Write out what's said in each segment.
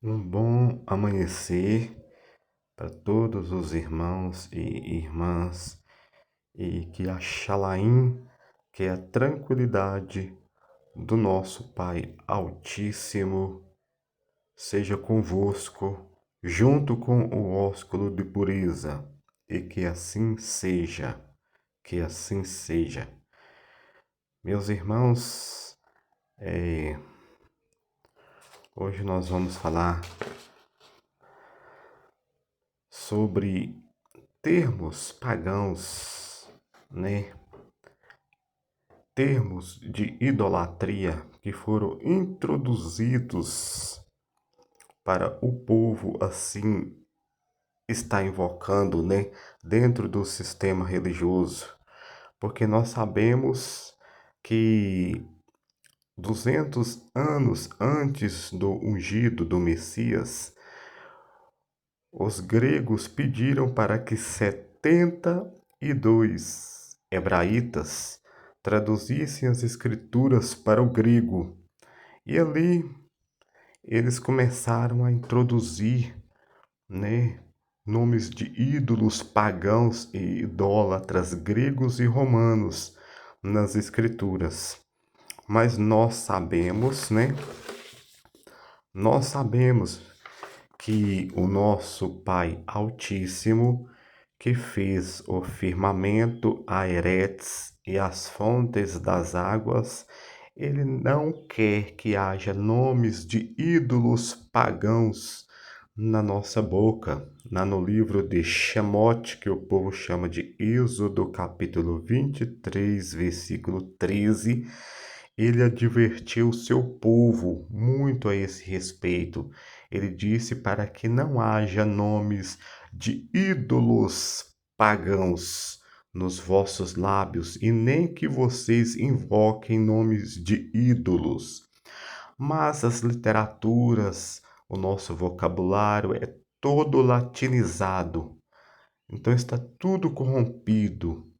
Um bom amanhecer para todos os irmãos e irmãs, e que a Shalaim, que é a tranquilidade do nosso Pai Altíssimo, seja convosco, junto com o ósculo de pureza, e que assim seja, que assim seja. Meus irmãos, hoje nós vamos falar sobre termos pagãos, né? Termos de idolatria que foram introduzidos para o povo assim está invocando, né, dentro do sistema religioso, porque nós sabemos que 200 anos antes do ungido do Messias, os gregos pediram para que 72 hebraitas traduzissem as escrituras para o grego. E ali eles começaram a introduzir, né, nomes de ídolos pagãos e idólatras gregos e romanos nas escrituras. Mas nós sabemos que o nosso Pai Altíssimo, que fez o firmamento, a Eretes e as fontes das águas, ele não quer que haja nomes de ídolos pagãos na nossa boca. Lá no livro de Shemote, que o povo chama de Êxodo, capítulo 23, versículo 13, ele advertiu seu povo muito a esse respeito. Ele disse para que não haja nomes de ídolos pagãos nos vossos lábios, e nem que vocês invoquem nomes de ídolos. Mas as literaturas, o nosso vocabulário é todo latinizado, então está tudo corrompido.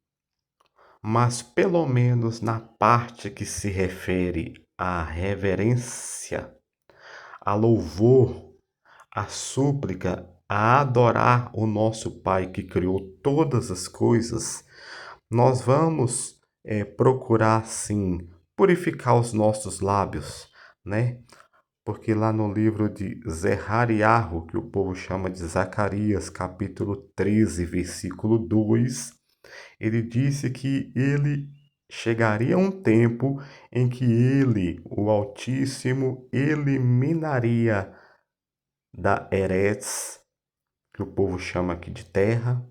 Mas pelo menos na parte que se refere à reverência, a louvor, a súplica, a adorar o nosso Pai que criou todas as coisas, nós vamos procurar sim purificar os nossos lábios, né? Porque lá no livro de Zerariarro, que o povo chama de Zacarias, capítulo 13, versículo 2, ele disse que ele chegaria um tempo em que ele, o Altíssimo, eliminaria da Eretz, que o povo chama aqui de terra,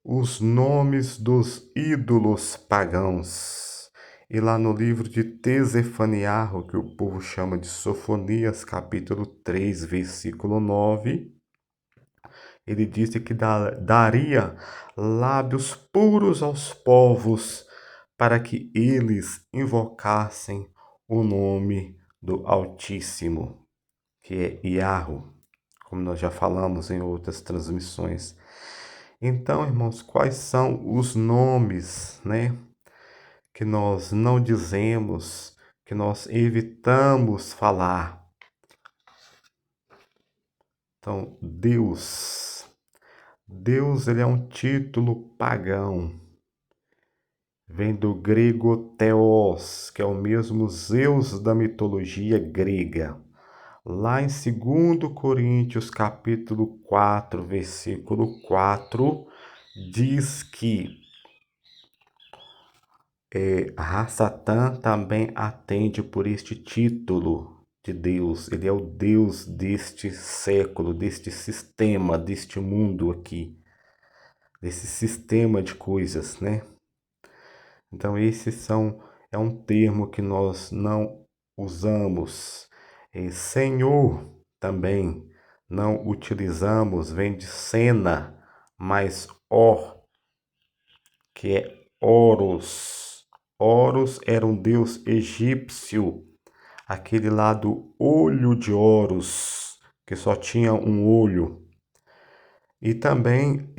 os nomes dos ídolos pagãos. E lá no livro de Tesefaniarro, que o povo chama de Sofonias, capítulo 3, versículo 9, ele disse que daria lábios puros aos povos para que eles invocassem o nome do Altíssimo, que é Iarro, como nós já falamos em outras transmissões. Então, irmãos, quais são os nomes, né, que nós não dizemos, que nós evitamos falar? Então, Deus, ele é um título pagão. Vem do grego theos, que é o mesmo Zeus da mitologia grega. Lá em 2 Coríntios, capítulo 4, versículo 4, diz que Satã também atende por este título de Deus. Ele é o Deus deste século, deste sistema, deste mundo aqui, desse sistema de coisas, né? Então, é um termo que nós não usamos. Senhor também não utilizamos, vem de cena, mas que é Horus. Horus era um deus egípcio, aquele lá do olho de Horus, que só tinha um olho. E também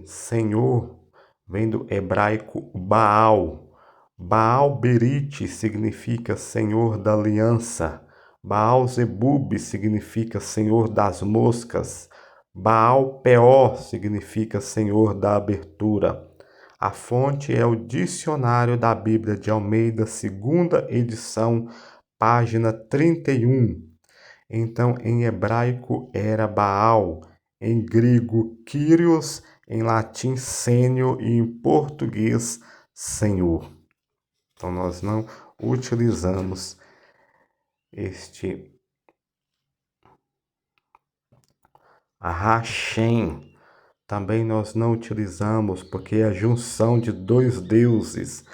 Senhor vem do hebraico Baal. Baal Berite significa Senhor da Aliança. Baal-zebub significa Senhor das moscas. Baal-peor significa Senhor da abertura. A fonte é o Dicionário da Bíblia de Almeida, segunda edição, página 31. Então, em hebraico era Baal, em grego Kyrios, em latim Sênior e em português Senhor. Então, nós não utilizamos este Hashem. Também nós não utilizamos porque é a junção de dois deuses.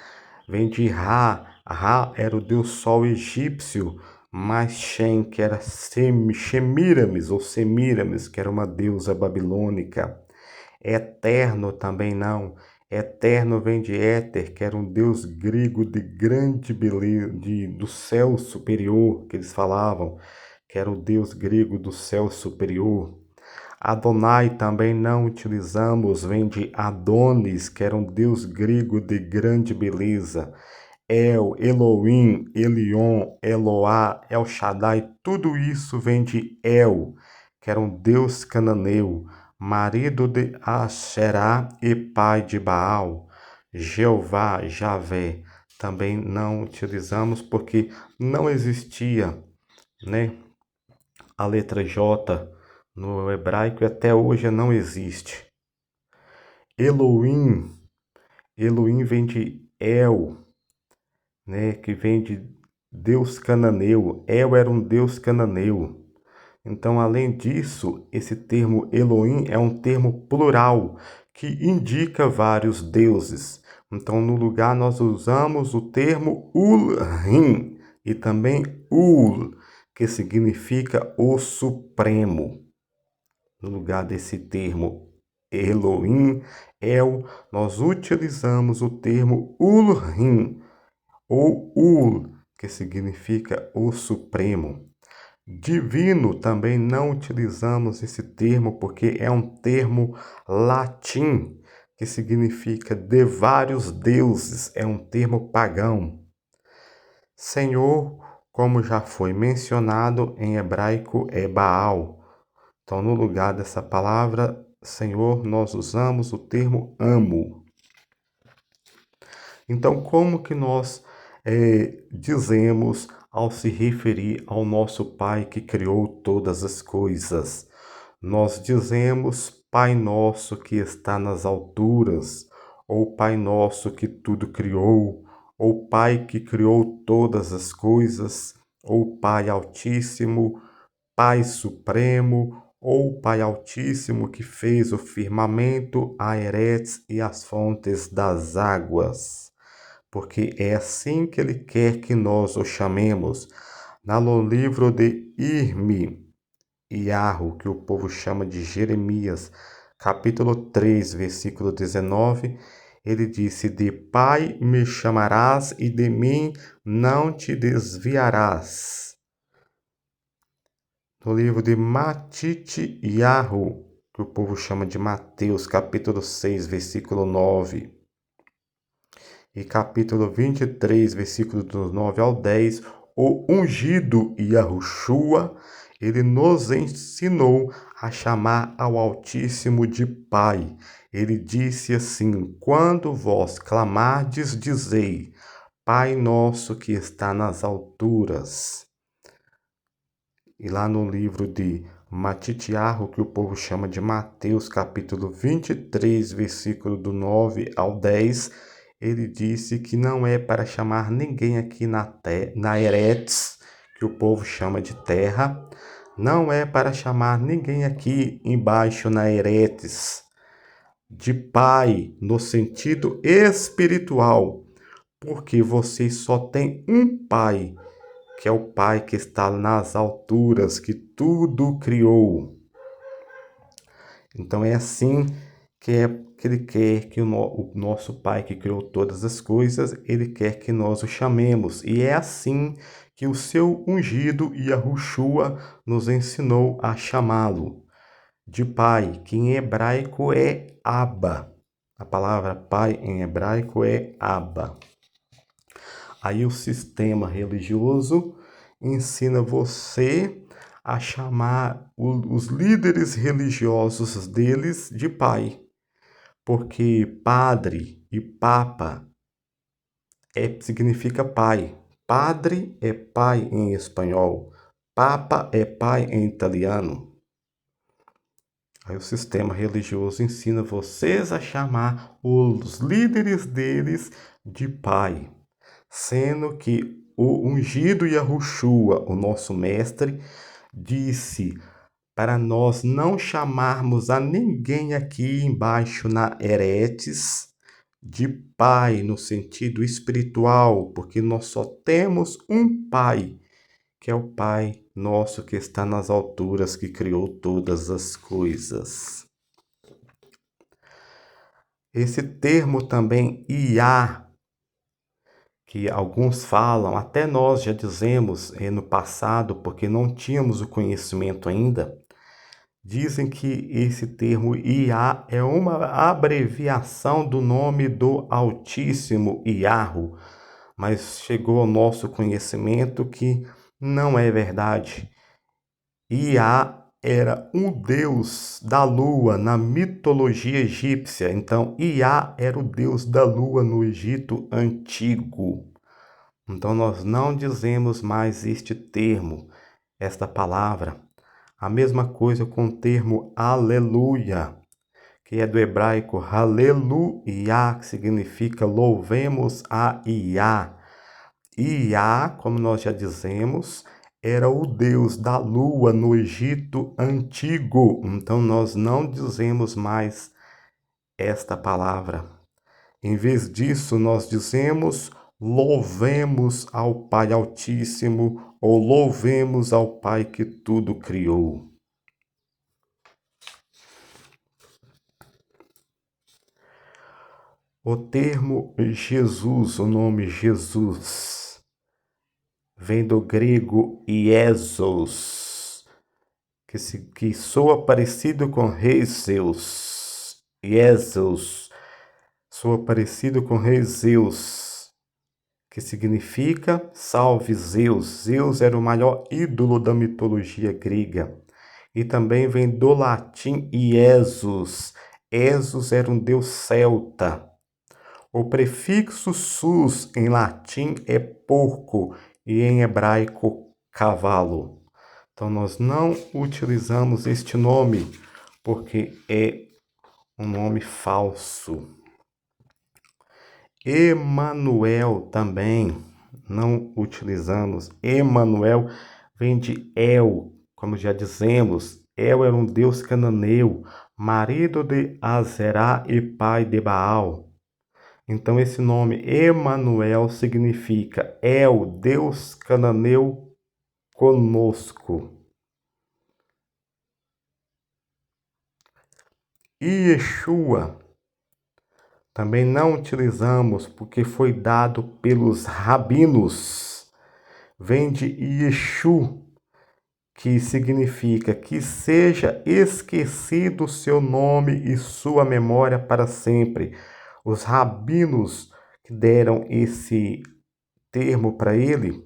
Vem de Ra. Ra era o deus sol egípcio, mas Shem, que era Semíramis ou Semíramis, que era uma deusa babilônica. Eterno também não. Eterno vem de Éter, que era um deus grego de grande beleza, do céu superior, que eles falavam, que era o deus grego do céu superior. Adonai também não utilizamos, vem de Adonis, que era um deus grego de grande beleza. El, Elohim, Elion, Eloá, El Shaddai, tudo isso vem de El, que era um deus cananeu, marido de Asherá e pai de Baal. Jeová, Javé, também não utilizamos porque não existia, né, a letra J no hebraico e até hoje não existe. Elohim, Elohim vem de El, né, que vem de Deus cananeu. El era um Deus cananeu. Então, além disso, esse termo Elohim é um termo plural que indica vários deuses. Então, no lugar nós usamos o termo Ulrim e também Ul, que significa o Supremo. No lugar desse termo Elohim, El, nós utilizamos o termo Ulrim ou Ul, que significa o Supremo. Divino também não utilizamos esse termo porque é um termo latim que significa de vários deuses, é um termo pagão. Senhor, como já foi mencionado, em hebraico é Baal. Então, no lugar dessa palavra Senhor, nós usamos o termo amo. Então, como que nós dizemos ao se referir ao nosso Pai que criou todas as coisas? Nós dizemos Pai nosso que está nas alturas, ou Pai nosso que tudo criou, ou Pai que criou todas as coisas, ou Pai Altíssimo, Pai Supremo, ou Pai Altíssimo que fez o firmamento, a Eretes e as fontes das águas. Porque é assim que Ele quer que nós o chamemos. No livro de Irmiyahu, que o povo chama de Jeremias, capítulo 3, versículo 19, ele disse: De Pai me chamarás e de mim não te desviarás. No livro de Matityahu, que o povo chama de Mateus, capítulo 6, versículo 9, e capítulo 23, versículo do 9 ao 10, o ungido Yahushua, ele nos ensinou a chamar ao Altíssimo de Pai. Ele disse assim: Quando vós clamardes, dizei, Pai nosso que está nas alturas. E lá no livro de Matityahu, que o povo chama de Mateus, capítulo 23, versículo do 9 ao 10, ele disse que não é para chamar ninguém aqui na Eretes, que o povo chama de terra, não é para chamar ninguém aqui embaixo na Eretes, de pai, no sentido espiritual, porque vocês só têm um pai, que é o Pai que está nas alturas, que tudo criou. Então é assim que Ele quer que o nosso Pai que criou todas as coisas, Ele quer que nós o chamemos. E é assim que o seu ungido Yahushua nos ensinou a chamá-lo de Pai, que em hebraico é Abba. A palavra Pai em hebraico é Abba. Aí o sistema religioso ensina você a chamar os líderes religiosos deles de pai, porque padre e papa significa pai. Padre é pai em espanhol, papa é pai em italiano. Aí o sistema religioso ensina vocês a chamar os líderes deles de pai, sendo que o ungido Yahushua, o nosso mestre, disse para nós não chamarmos a ninguém aqui embaixo na Eretes de pai no sentido espiritual, porque nós só temos um pai, que é o Pai nosso que está nas alturas, que criou todas as coisas. Esse termo também, Iá, que alguns falam, até nós já dizemos no passado, porque não tínhamos o conhecimento ainda, dizem que esse termo Iá é uma abreviação do nome do Altíssimo, Iahu, mas chegou ao nosso conhecimento que não é verdade. Iá era um deus da lua na mitologia egípcia. Então, Iá era o deus da lua no Egito antigo. Então, nós não dizemos mais este termo, esta palavra. A mesma coisa com o termo aleluia, que é do hebraico haleluia, que significa louvemos a Iá. Iá, como nós já dizemos, era o deus da lua no Egito antigo. Então nós não dizemos mais esta palavra. Em vez disso, nós dizemos louvemos ao Pai Altíssimo ou louvemos ao Pai que tudo criou. O termo Jesus, o nome Jesus, vem do grego Iesos, que soa parecido com Rei Zeus. Iesos soa parecido com Rei Zeus, que significa salve Zeus. Zeus era o maior ídolo da mitologia grega. E também vem do latim Iesus. Esus era um deus celta. O prefixo sus em latim é porco e em hebraico cavalo. Então nós não utilizamos este nome porque é um nome falso. Emanuel também não utilizamos. Emanuel vem de El, como já dizemos. El era um deus cananeu, marido de Azerá e pai de Baal. Então esse nome Emanuel significa El, Deus cananeu conosco. Yeshua também não utilizamos porque foi dado pelos rabinos. Vem de Yeshu, que significa que seja esquecido seu nome e sua memória para sempre. Os rabinos que deram esse termo para ele,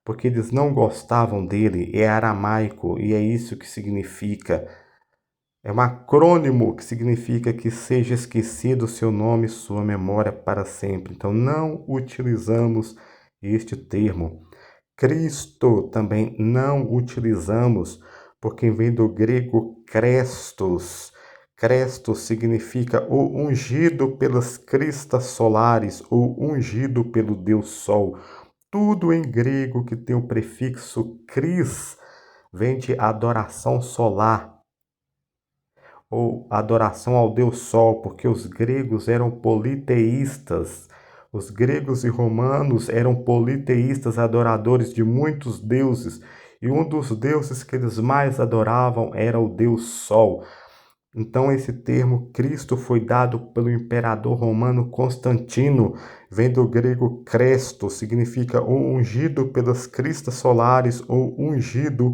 porque eles não gostavam dele, é aramaico e é isso que significa. É um acrônimo que significa que seja esquecido seu nome e sua memória para sempre. Então não utilizamos este termo. Cristo também não utilizamos, porque vem do grego Crestos. Crestos significa o ungido pelas cristas solares, ou ungido pelo Deus Sol. Tudo em grego que tem o prefixo cris vem de adoração solar, ou adoração ao Deus Sol, porque os gregos eram politeístas. Os gregos e romanos eram politeístas, adoradores de muitos deuses, e um dos deuses que eles mais adoravam era o Deus Sol. Então esse termo Cristo foi dado pelo imperador romano Constantino, vem do grego Cresto, significa o ungido pelas cristas solares ou ungido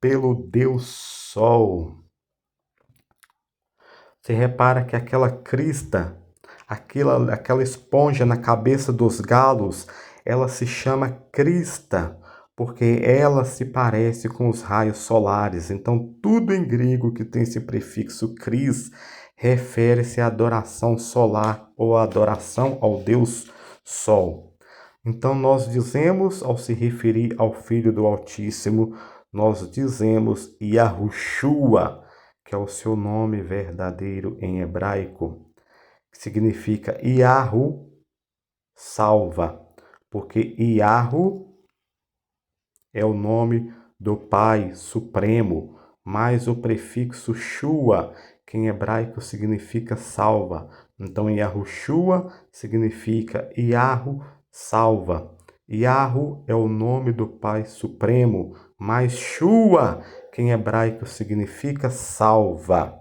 pelo Deus Sol. Você repara que aquela crista, aquela esponja na cabeça dos galos, ela se chama crista, porque ela se parece com os raios solares. Então, tudo em grego que tem esse prefixo cris refere-se à adoração solar ou à adoração ao Deus Sol. Então, nós dizemos, ao se referir ao Filho do Altíssimo, nós dizemos Yahushua, que é o seu nome verdadeiro em hebraico, que significa Yahu, salva, porque Yahu é o nome do Pai Supremo, mais o prefixo Shua, que em hebraico significa salva. Então, Yahushua significa Yahu, salva. Yahu é o nome do Pai Supremo, mais Shua, que em hebraico significa salva.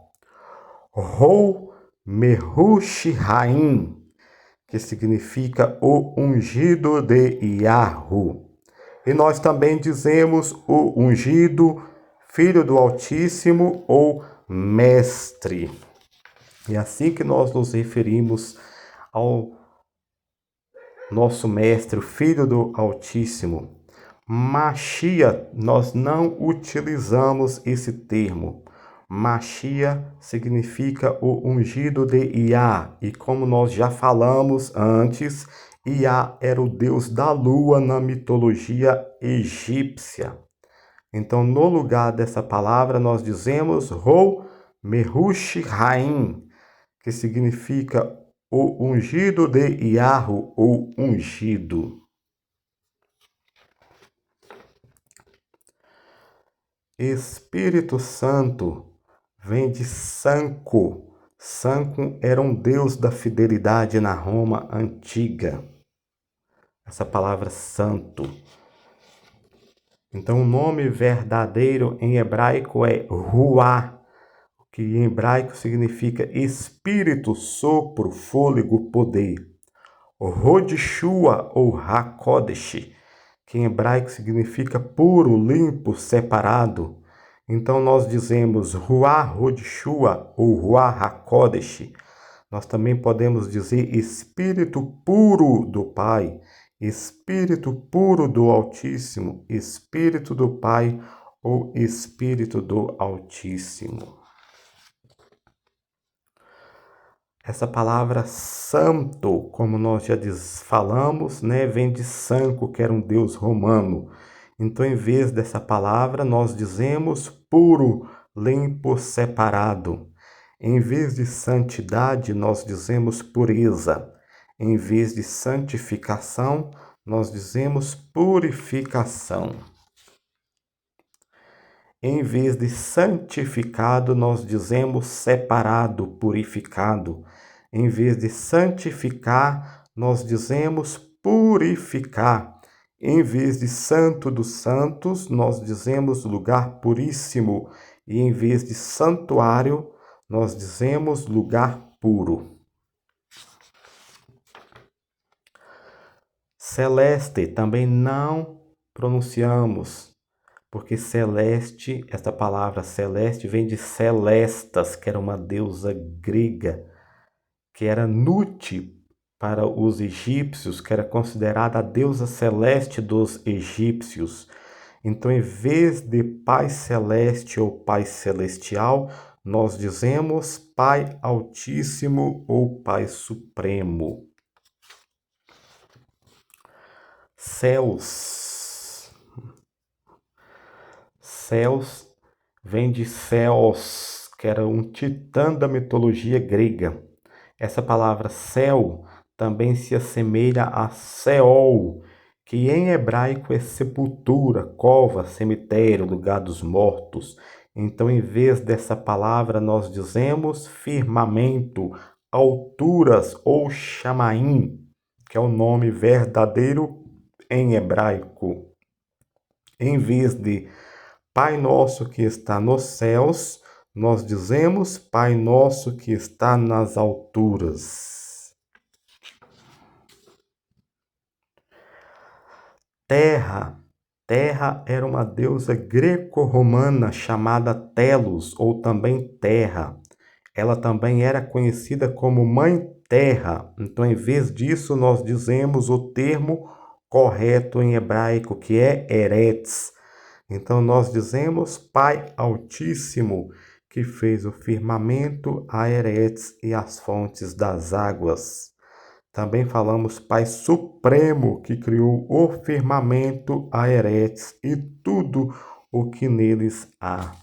Rou Mehushi Haim, que significa o ungido de Yahu. E nós também dizemos o ungido, Filho do Altíssimo ou Mestre. E assim que nós nos referimos ao nosso Mestre, o Filho do Altíssimo. Machia, nós não utilizamos esse termo. Machia significa o ungido de Iá. E como nós já falamos antes, Iá era o deus da lua na mitologia egípcia. Então, no lugar dessa palavra, nós dizemos Rou Mehushi Haim, que significa o ungido de Iahu ou ungido. Espírito Santo vem de Sanco. Sanco era um deus da fidelidade na Roma antiga. Essa palavra santo. Então, o nome verdadeiro em hebraico é Ruá, que em hebraico significa espírito, sopro, fôlego, poder. Rodishua ou Hakodesh, que em hebraico significa puro, limpo, separado. Então nós dizemos Ruá Rodishua ou Ruá Hakodesh. Nós também podemos dizer Espírito puro do Pai, Espírito puro do Altíssimo, Espírito do Pai ou Espírito do Altíssimo. Essa palavra santo, como nós já falamos, vem de Sanco, que era um deus romano. Então, em vez dessa palavra, nós dizemos puro, limpo, separado. Em vez de santidade, nós dizemos pureza. Em vez de santificação, nós dizemos purificação. Em vez de santificado, nós dizemos separado, purificado. Em vez de santificar, nós dizemos purificar. Em vez de santo dos santos, nós dizemos lugar puríssimo. E em vez de santuário, nós dizemos lugar puro. Celeste também não pronunciamos, porque celeste, essa palavra celeste vem de Celestas, que era uma deusa grega, que era Nut para os egípcios, que era considerada a deusa celeste dos egípcios. Então, em vez de Pai Celeste ou Pai Celestial, nós dizemos Pai Altíssimo ou Pai Supremo. Céus. Céus vem de Céus, que era um titã da mitologia grega. Essa palavra céu também se assemelha a Seol, que em hebraico é sepultura, cova, cemitério, lugar dos mortos. Então, em vez dessa palavra, nós dizemos firmamento, alturas ou chamaim, que é o nome verdadeiro em hebraico. Em vez de Pai nosso que está nos céus, nós dizemos Pai nosso que está nas alturas. Terra. Terra era uma deusa greco-romana chamada Telos, ou também Terra. Ela também era conhecida como Mãe Terra. Então, em vez disso, nós dizemos o termo correto em hebraico, que é Eretz. Então nós dizemos Pai Altíssimo, que fez o firmamento, a Eretz e as fontes das águas. Também falamos Pai Supremo, que criou o firmamento, a Eretz e tudo o que neles há.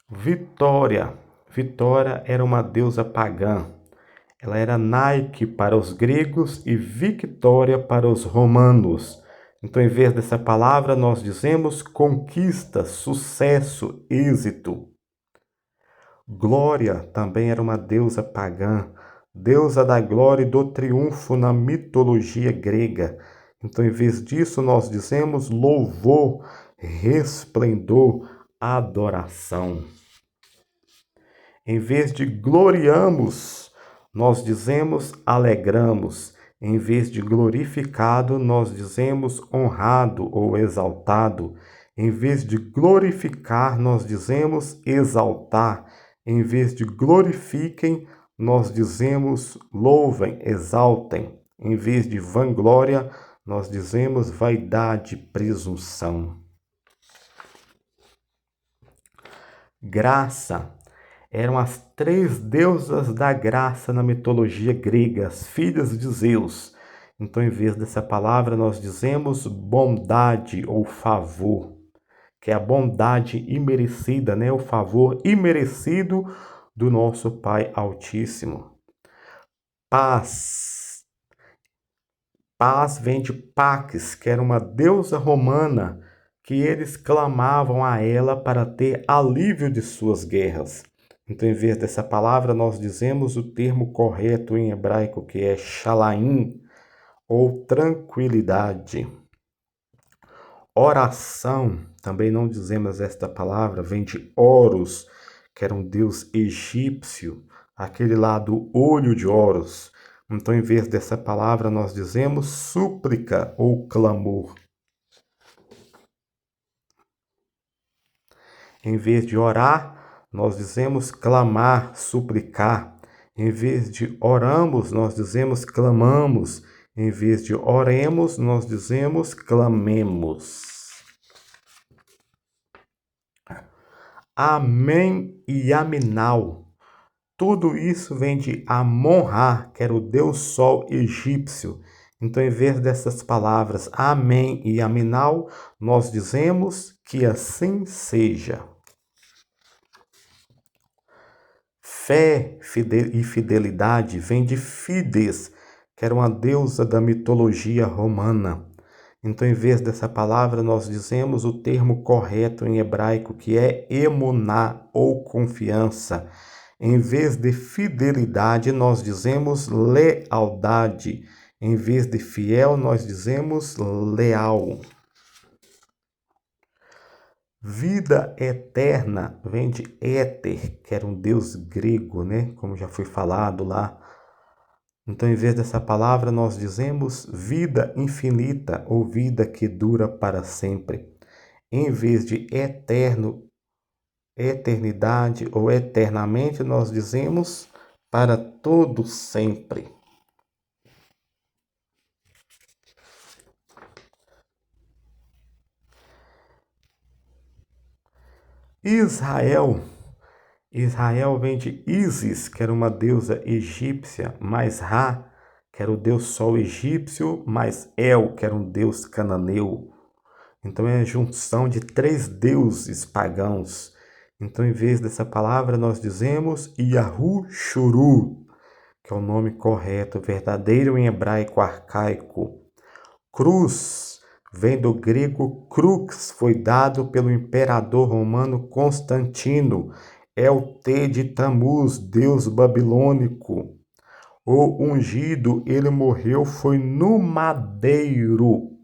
Vitória. Vitória era uma deusa pagã. Ela era Nike para os gregos e Victória para os romanos. Então, em vez dessa palavra, nós dizemos conquista, sucesso, êxito. Glória também era uma deusa pagã, deusa da glória e do triunfo na mitologia grega. Então, em vez disso, nós dizemos louvor, resplendor, adoração. Em vez de gloriamos, nós dizemos alegramos. Em vez de glorificado, nós dizemos honrado ou exaltado. Em vez de glorificar, nós dizemos exaltar. Em vez de glorifiquem, nós dizemos louvem, exaltem. Em vez de vanglória, nós dizemos vaidade, presunção. Graça. Eram as três deusas da graça na mitologia grega, as filhas de Zeus. Então, em vez dessa palavra, nós dizemos bondade ou favor, que é a bondade imerecida, né? O favor imerecido do nosso Pai Altíssimo. Paz. Paz vem de Pax, que era uma deusa romana, que eles clamavam a ela para ter alívio de suas guerras. Então, em vez dessa palavra, nós dizemos o termo correto em hebraico, que é shalaim, ou tranquilidade. Oração, também não dizemos esta palavra, vem de Horus, que era um deus egípcio, aquele lá do olho de Horus. Então, em vez dessa palavra, nós dizemos súplica ou clamor. Em vez de orar, nós dizemos clamar, suplicar. Em vez de oramos, nós dizemos clamamos. Em vez de oremos, nós dizemos clamemos. Amém e Aminal. Tudo isso vem de Amon-Ra, que era o deus sol egípcio. Então, em vez dessas palavras Amém e Aminal, nós dizemos que assim seja. Fé e fidelidade vem de Fides, que era uma deusa da mitologia romana. Então, em vez dessa palavra, nós dizemos o termo correto em hebraico, que é emuná, ou confiança. Em vez de fidelidade, nós dizemos lealdade. Em vez de fiel, nós dizemos leal. Vida eterna vem de Éter, que era um deus grego, né? Como já foi falado lá. Então, em vez dessa palavra, nós dizemos vida infinita ou vida que dura para sempre. Em vez de eterno, eternidade ou eternamente, nós dizemos para todo sempre. Israel. Israel vem de Ísis, que era uma deusa egípcia, mais Ra, que era o deus sol egípcio, mais El, que era um deus cananeu. Então é a junção de três deuses pagãos. Então, em vez dessa palavra, nós dizemos Yahu Shuru, que é o nome correto, verdadeiro em hebraico arcaico. Cruz vem do grego crux, foi dado pelo imperador romano Constantino. É o T de Tamuz, deus babilônico. O ungido, ele morreu, foi no madeiro,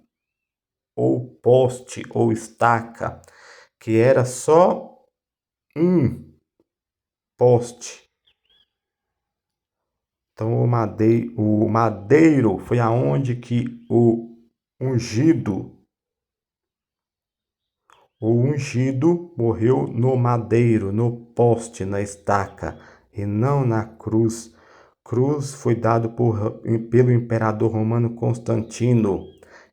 ou poste, ou estaca, que era só um poste. Então, o madeiro foi aonde que ungido, o ungido morreu no madeiro, no poste, na estaca. e não na cruz. Cruz foi dado pelo imperador romano Constantino.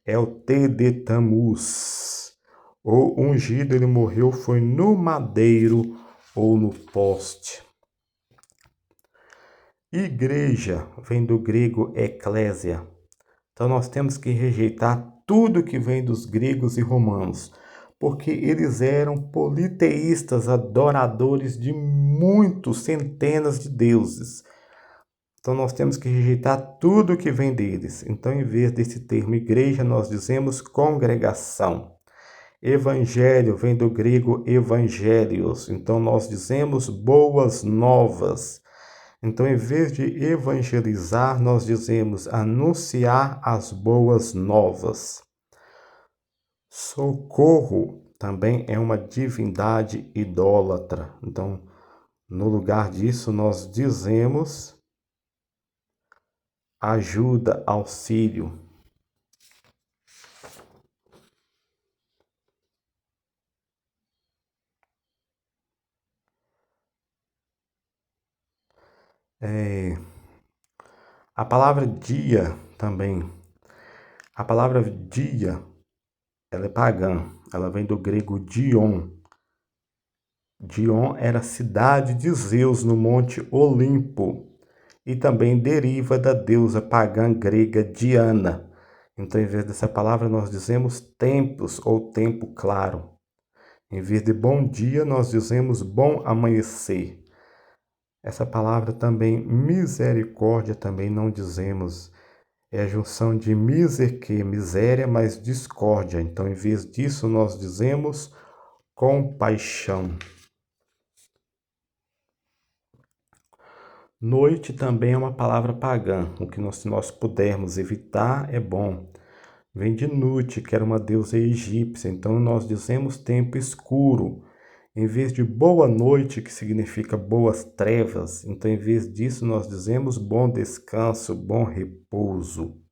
É o T de Tamuz. O ungido, ele morreu, foi no madeiro ou no poste. Igreja vem do grego eclésia. Então nós temos que rejeitar tudo que vem dos gregos e romanos, porque eles eram politeístas, adoradores de muitos, centenas de deuses. Então nós temos que rejeitar tudo que vem deles. Então, em vez desse termo igreja, nós dizemos congregação. Evangelho vem do grego evangelios. Então nós dizemos boas novas. Então, em vez de evangelizar, nós dizemos anunciar as boas novas. Socorro também é uma divindade idólatra. Então, no lugar disso, nós dizemos ajuda, auxílio. A palavra dia também. A palavra dia, ela é pagã. Ela vem do grego Dion. Dion era cidade de Zeus no Monte Olimpo. E também deriva da deusa pagã grega Diana. Então, em vez dessa palavra, nós dizemos tempos ou tempo claro. Em vez de bom dia, nós dizemos bom amanhecer. Essa palavra também, misericórdia, também não dizemos. É a junção de miséria, mais discórdia. Então, em vez disso, nós dizemos compaixão. Noite também é uma palavra pagã. O que se nós pudermos evitar é bom. Vem de Nut, que era uma deusa egípcia. Então, nós dizemos tempo escuro. Em vez de boa noite, que significa boas trevas, então, em vez disso, nós dizemos bom descanso, bom repouso.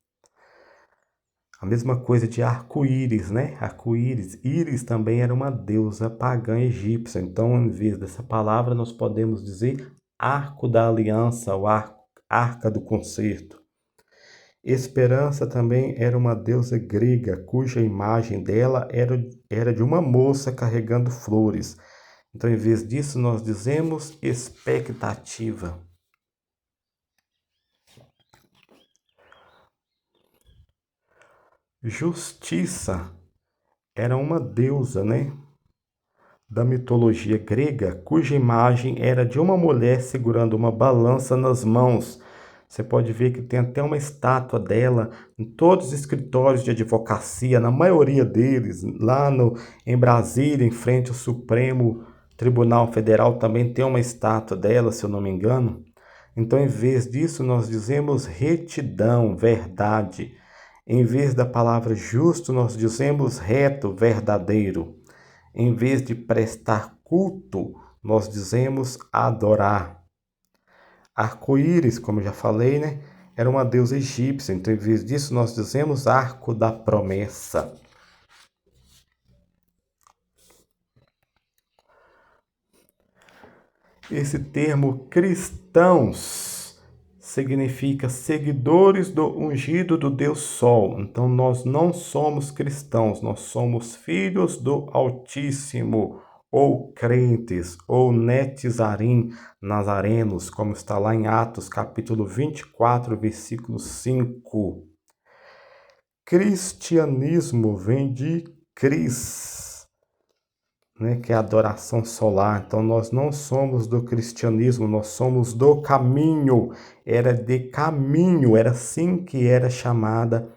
A mesma coisa de arco-íris, né? Arco-íris. Íris também era uma deusa pagã egípcia. Então, em vez dessa palavra, nós podemos dizer arco da aliança, ou arca do concerto. Esperança também era uma deusa grega, cuja imagem dela era de uma moça carregando flores. Então, em vez disso, nós dizemos expectativa. Justiça era uma deusa, né? Da mitologia grega, cuja imagem era de uma mulher segurando uma balança nas mãos. Você pode ver que tem até uma estátua dela em todos os escritórios de advocacia, na maioria deles, lá em Brasília, em frente ao Supremo Tribunal Federal, também tem uma estátua dela, se eu não me engano. Então, em vez disso, nós dizemos retidão, verdade. Em vez da palavra justo, nós dizemos reto, verdadeiro. Em vez de prestar culto, nós dizemos adorar. Arco-íris, como eu já falei, né? Era uma deusa egípcia. Então, em vez disso, nós dizemos arco da promessa. Esse termo cristãos significa seguidores do ungido do Deus Sol. Então, nós não somos cristãos, nós somos filhos do Altíssimo, ou crentes, ou netizarim, nazarenos, como está lá em Atos, capítulo 24, versículo 5. Cristianismo vem de Cris, né, que é a adoração solar. Então, nós não somos do cristianismo, nós somos do caminho. Era de caminho, era assim que era chamada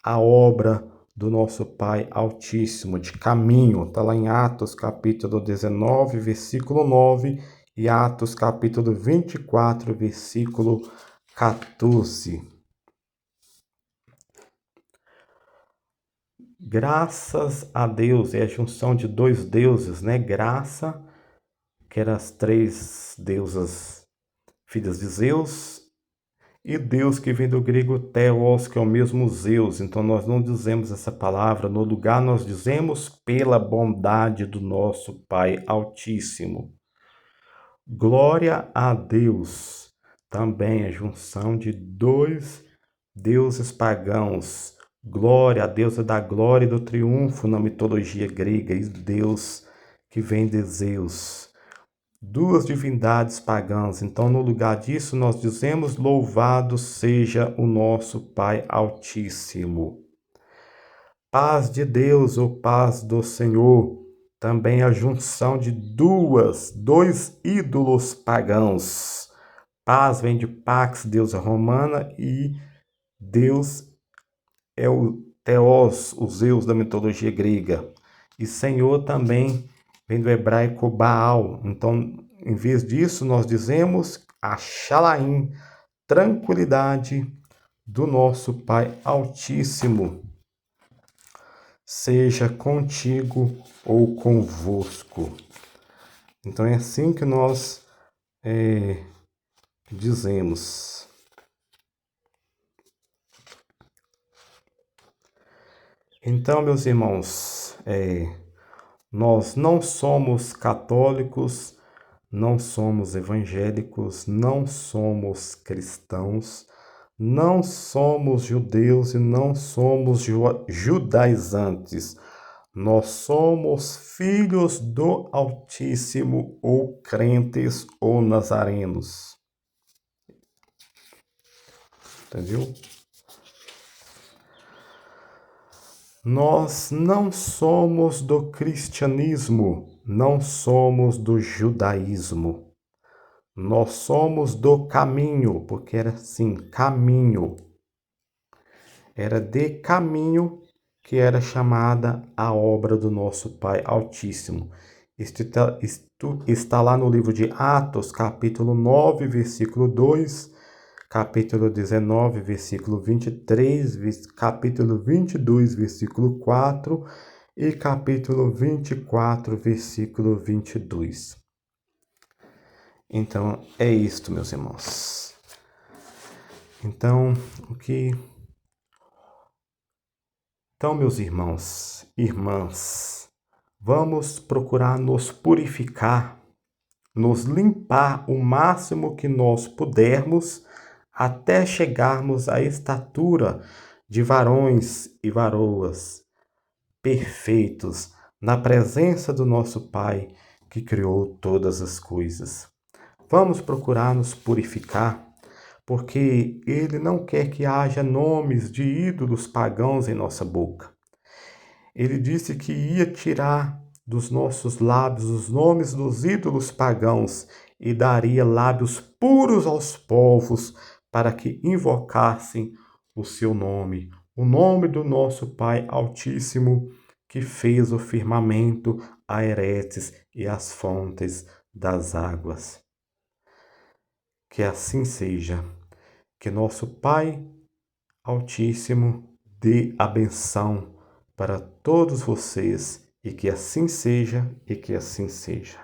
a obra do nosso Pai Altíssimo, de caminho. Está lá em Atos, capítulo 19, versículo 9, e Atos, capítulo 24, versículo 14. Graças a Deus, é a junção de dois deuses, né? Graça, que eram as três deusas filhas de Zeus, e Deus, que vem do grego Theos, que é o mesmo Zeus. Então, nós não dizemos essa palavra, no lugar nós dizemos pela bondade do nosso Pai Altíssimo. Glória a Deus. Também a junção de dois deuses pagãos. Glória, a deusa da glória e do triunfo na mitologia grega, e Deus que vem de Zeus. Duas divindades pagãs. Então, no lugar disso, nós dizemos: louvado seja o nosso Pai Altíssimo. Paz de Deus ou paz do Senhor. Também a junção de dois ídolos pagãos. Paz vem de Pax, deusa romana, e Deus é o Theos, o Zeus da mitologia grega. E Senhor também vem do hebraico Baal. Então, em vez disso, nós dizemos Achalaim, tranquilidade do nosso Pai Altíssimo. Seja contigo ou convosco. Então é assim que nós dizemos. Então, meus irmãos, nós não somos católicos, não somos evangélicos, não somos cristãos, não somos judeus e não somos judaizantes. Nós somos filhos do Altíssimo, ou crentes ou nazarenos. Entendeu? Nós não somos do cristianismo, não somos do judaísmo. Nós somos do caminho, porque era assim, caminho. Era de caminho que era chamada a obra do nosso Pai Altíssimo. Isto está lá no livro de Atos, capítulo 9, versículo 2, capítulo 19, versículo 23, capítulo 22, versículo 4 e capítulo 24, versículo 22. Então, é isto, meus irmãos. Então, meus irmãos, irmãs, vamos procurar nos purificar, nos limpar o máximo que nós pudermos, até chegarmos à estatura de varões e varoas perfeitos, na presença do nosso Pai que criou todas as coisas. Vamos procurar nos purificar, porque Ele não quer que haja nomes de ídolos pagãos em nossa boca. Ele disse que ia tirar dos nossos lábios os nomes dos ídolos pagãos e daria lábios puros aos povos para que invocassem o seu nome, o nome do nosso Pai Altíssimo, que fez o firmamento, a Eretes e as fontes das águas. Que assim seja, que nosso Pai Altíssimo dê a benção para todos vocês, e que assim seja, e que assim seja.